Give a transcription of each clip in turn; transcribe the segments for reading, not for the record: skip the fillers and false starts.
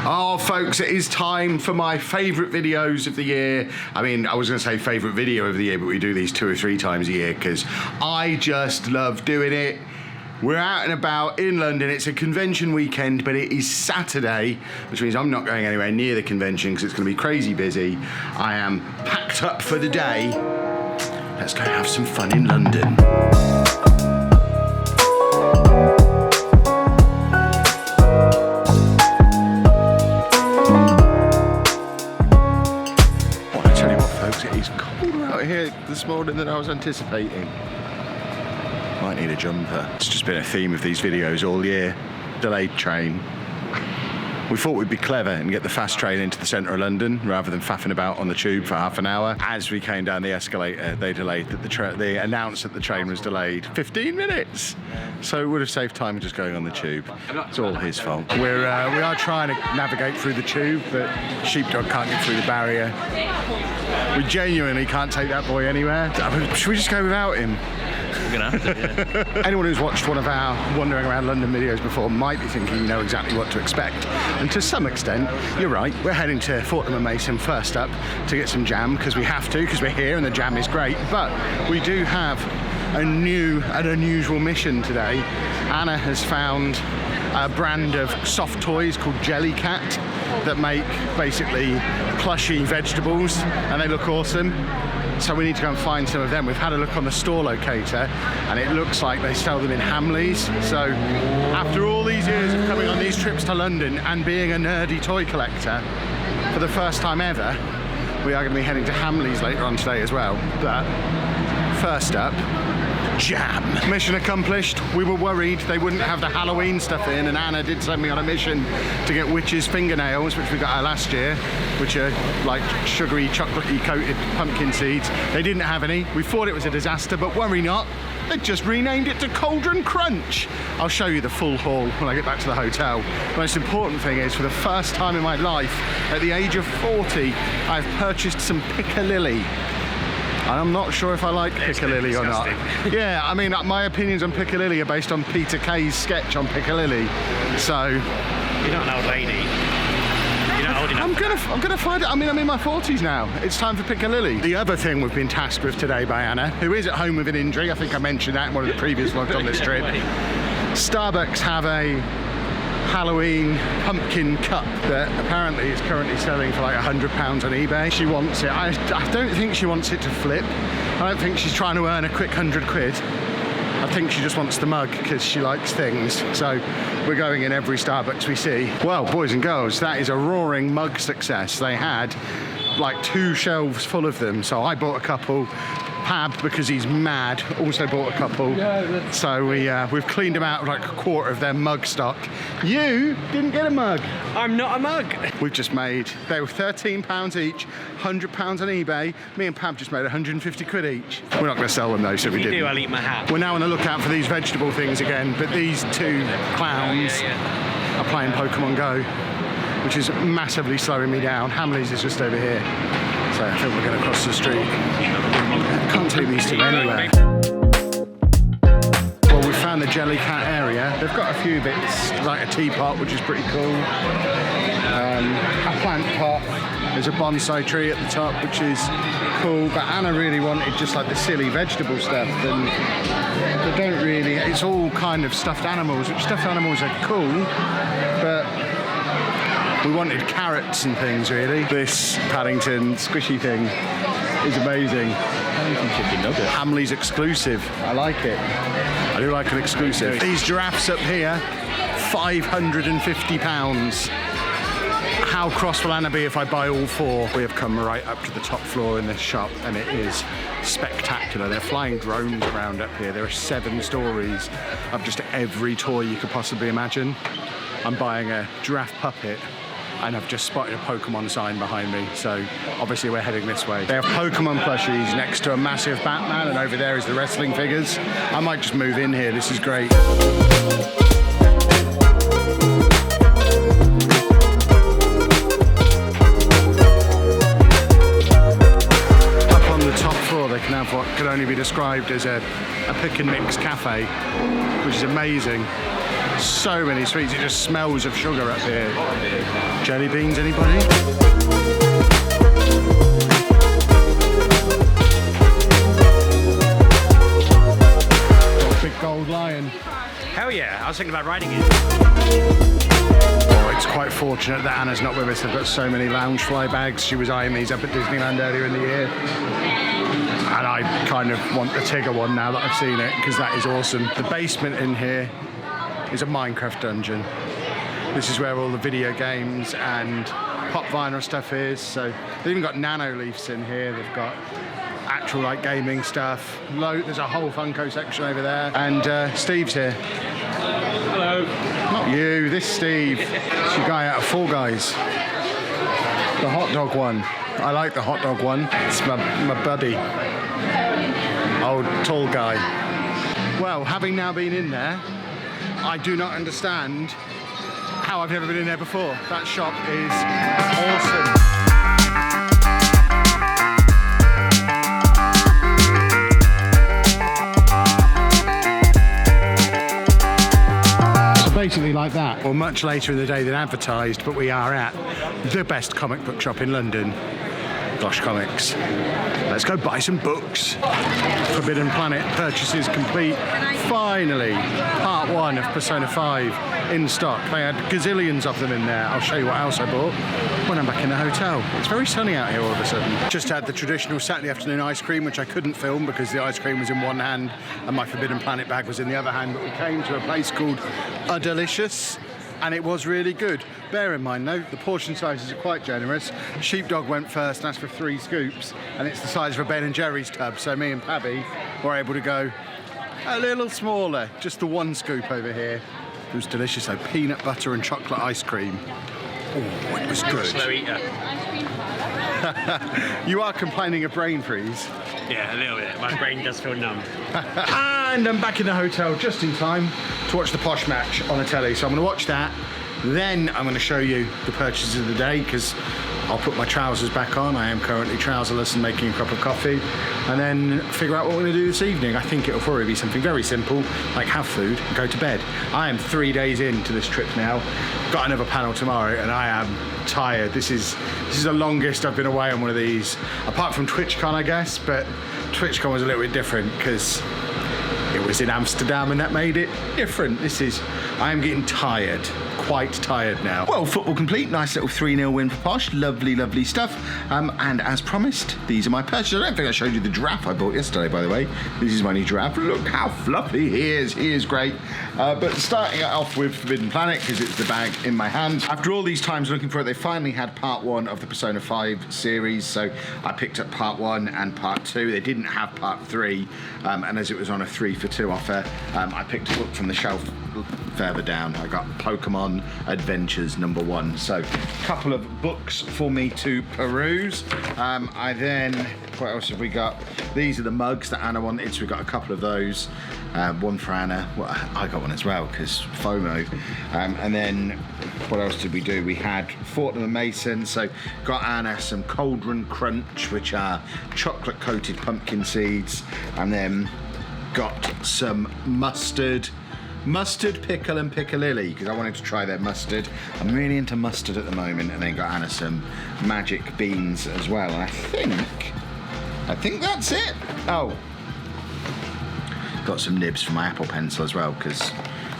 Oh, folks, it is time for my favourite videos of the year. I mean, I was going to say favourite video of the year, but we do these 2 or 3 times a year because I just love doing it. We're out and about in London. It's a convention weekend, but it is Saturday, which means I'm not going anywhere near the convention because it's going to be crazy busy. I am packed up for the day. Let's go have some fun in London. Here this morning than I was anticipating. Might need a jumper. It's just been a theme of these videos all year. Delayed train. We thought we'd be clever and get the fast train into the centre of London rather than faffing about on the tube for half an hour. As we came down the escalator, they delayed that they announced that the train was delayed 15 minutes. So it would have saved time just going on the tube. It's all his fault. We are trying to navigate through the tube, but Sheepdog can't get through the barrier. We genuinely can't take that boy anywhere. Should we just go without him? We're gonna have to, yeah. Anyone who's watched one of our Wandering Around London videos before might be thinking you know exactly what to expect. And to some extent, you're right. We're heading to Fortnum and Mason first up to get some jam, because we have to, because we're here and the jam is great. But we do have a new and unusual mission today. Anna has found a brand of soft toys called Jellycat that make basically plushy vegetables, and they look awesome. So we need to go and find some of them. We've had a look on the store locator and it looks like they sell them in Hamleys. So after all these years of coming on these trips to London and being a nerdy toy collector, for the first time ever, we are going to be heading to Hamleys later on today as well. But first up, jam. Mission accomplished. We were worried they wouldn't have the Halloween stuff in, and Anna did send me on a mission to get witches' fingernails, which we got last year, which are like sugary, chocolatey coated pumpkin seeds. They didn't have any. We thought it was a disaster, but worry not. They just renamed it to Cauldron Crunch. I'll show you the full haul when I get back to the hotel. The most important thing is, for the first time in my life, at the age of 40, I've purchased some piccalilli. And I'm not sure if I like piccalilli or not. Yeah, I mean, my opinions on piccalilli are based on Peter Kay's sketch on piccalilli. So you're not an old lady. You're not old enough. I'm gonna find it. I mean, I'm in my 40s now. It's time for piccalilli. The other thing we've been tasked with today by Anna, who is at home with an injury. I think I mentioned that in one of the previous vlogs on this trip. Starbucks have a Halloween pumpkin cup that apparently is currently selling for like £100 on eBay. She wants it. I don't think she wants it to flip. I don't think she's trying to earn a quick 100 quid. I think she just wants the mug because she likes things. So we're going in every Starbucks we see. Well, boys and girls, that is a roaring mug success. They had like 2 shelves full of them. So I bought a couple. Pab, because he's mad, also bought a couple. So we've cleaned them out of like a quarter of their mug stock. You didn't get a mug. I'm not a mug. We've just made, they were £13 each, £100 on eBay. Me and Pab just made 150 quid each. We're not going to sell them though, so we didn't. I'll eat my hat. We're now on the lookout for these vegetable things again, but these 2 clowns are playing Pokemon Go, which is massively slowing me down. Hamleys is just over here. So I think we're going to cross the street. I can't take these 2 anywhere. Well, we found the Jellycat area. They've got a few bits, like a teapot, which is pretty cool. A plant pot. There's a bonsai tree at the top, which is cool. But Anna really wanted just like the silly vegetable stuff. And they don't really, it's all kind of stuffed animals, which stuffed animals are cool. But we wanted carrots and things, really. This Paddington squishy thing is amazing. Paddington chicken nugget. Hamleys exclusive. I like it. I do like an exclusive. These giraffes up here, £550. How cross will Anna be if I buy all 4? We have come right up to the top floor in this shop, and it is spectacular. They're flying drones around up here. There are 7 stories of just every toy you could possibly imagine. I'm buying a giraffe puppet, and I've just spotted a Pokemon sign behind me, so obviously we're heading this way. They have Pokemon plushies next to a massive Batman, and over there is the wrestling figures. I might just move in here, this is great. Up on the top floor they can have what could only be described as a pick and mix cafe, which is amazing. So many sweets, it just smells of sugar up here. Jelly beans, anybody? Big gold lion. Hell yeah, I was thinking about riding it. Oh, it's quite fortunate that Anna's not with us. They've got so many Loungefly bags. She was eyeing these up at Disneyland earlier in the year. And I kind of want the Tigger one now that I've seen it, because that is awesome. The basement in here is a Minecraft dungeon. This is where all the video games and pop vinyl stuff is. So they've even got nano leafs in here. They've got actual like gaming stuff. There's a whole Funko section over there. And Steve's here. Hello. Not you, this Steve. It's your guy out of Fall Guys. The hot dog one. I like the hot dog one. It's my buddy. Old tall guy. Well, having now been in there, I do not understand how I've never been in there before. That shop is awesome. Basically like that, or much later in the day than advertised, but we are at the best comic book shop in London, Gosh Comics. Let's go buy some books. Forbidden Planet purchases complete. Finally, part 1 of Persona 5 in stock. They had gazillions of them in there. I'll show you what else I bought when I'm back in the hotel. It's very sunny out here all of a sudden. Just had the traditional Saturday afternoon ice cream, which I couldn't film because the ice cream was in one hand and my Forbidden Planet bag was in the other hand, but we came to a place called Delicious, and it was really good. Bear in mind though, the portion sizes are quite generous. Sheepdog went first and asked for 3 scoops, and it's the size of a Ben & Jerry's tub, so me and Pabby were able to go a little smaller, just the 1 scoop over here. It was delicious though, peanut butter and chocolate ice cream. Oh, it was good. Slow eater. You are complaining of brain freeze. Yeah, a little bit. My brain does feel numb. And I'm back in the hotel just in time to watch the Posh match on the telly. So I'm going to watch that. Then I'm going to show you the purchases of the day, because I'll put my trousers back on. I am currently trouserless and making a cup of coffee. And then figure out what we're going to do this evening. I think it'll probably be something very simple, like have food and go to bed. I am 3 days into this trip now. Got another panel tomorrow and I am tired. This is the longest I've been away on one of these, apart from TwitchCon, I guess, but TwitchCon was a little bit different because it was in Amsterdam and that made it different. I am getting tired. Quite tired now. Well, football complete. Nice little 3-0 win for Posh. Lovely, lovely stuff. And as promised, these are my purchases. I don't think I showed you the giraffe I bought yesterday, by the way. This is my new giraffe. Look how fluffy he is. He is great. But starting it off with Forbidden Planet, because it's the bag in my hand. After all these times looking for it, they finally had part 1 of the Persona 5 series. So I picked up part 1 and part 2. They didn't have part 3. And as it was on a 3 for 2 offer, I picked a book from the shelf further down. I got Pokemon Adventures #1. So a couple of books for me to peruse. What else have we got? These are the mugs that Anna wanted, so we got a couple of those. One for Anna. Well, I got one as well because FOMO. And then what else did we do? We had Fortnum and Mason, so got Anna some Cauldron Crunch, which are chocolate coated pumpkin seeds, and then got some mustard, pickle and piccalilli, because I wanted to try their mustard. I'm really into mustard at the moment. And then got Anna some magic beans as well. And I think that's it. Oh, got some nibs for my Apple Pencil as well, because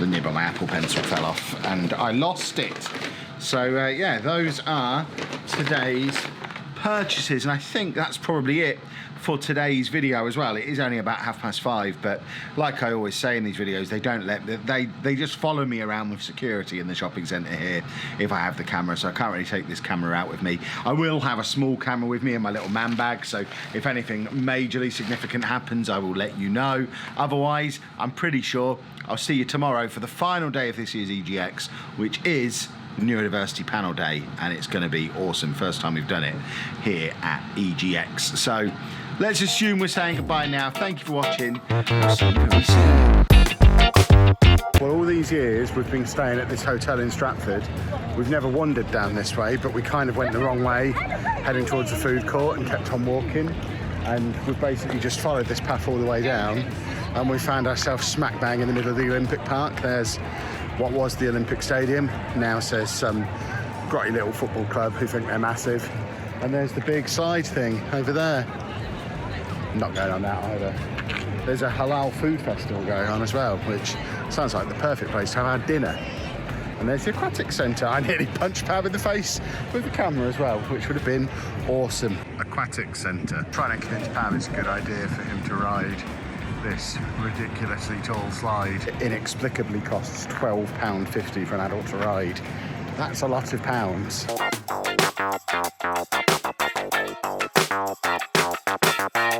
the nib on my Apple Pencil fell off and I lost it. So yeah, those are today's purchases, and I think that's probably it for today's video as well. It is only about 5:30, but like I always say in these videos, they just follow me around with security in the shopping centre here if I have the camera, so I can't really take this camera out with me. I will have a small camera with me in my little man bag, so if anything majorly significant happens, I will let you know. Otherwise, I'm pretty sure I'll see you tomorrow for the final day of this year's EGX, which is Neurodiversity Panel Day, and it's going to be awesome. First time we've done it here at EGX. So let's assume we're saying goodbye now. Thank you for watching. I'll see you very soon. Well, all these years we've been staying at this hotel in Stratford. We've never wandered down this way, but we kind of went the wrong way, heading towards the food court, and kept on walking. And we've basically just followed this path all the way down, and we found ourselves smack bang in the middle of the Olympic Park. There's what was the Olympic Stadium now says some grotty little football club who think they're massive. And there's the big slide thing over there. I'm not going on that either. There's a halal food festival going on as well, which sounds like the perfect place to have our dinner. And there's the aquatic centre. I nearly punched Pab in the face with the camera as well, which would have been awesome. Aquatic centre. Trying to convince Pab it's a good idea for him to ride this ridiculously tall slide. It inexplicably costs £12.50 for an adult to ride. That's a lot of pounds.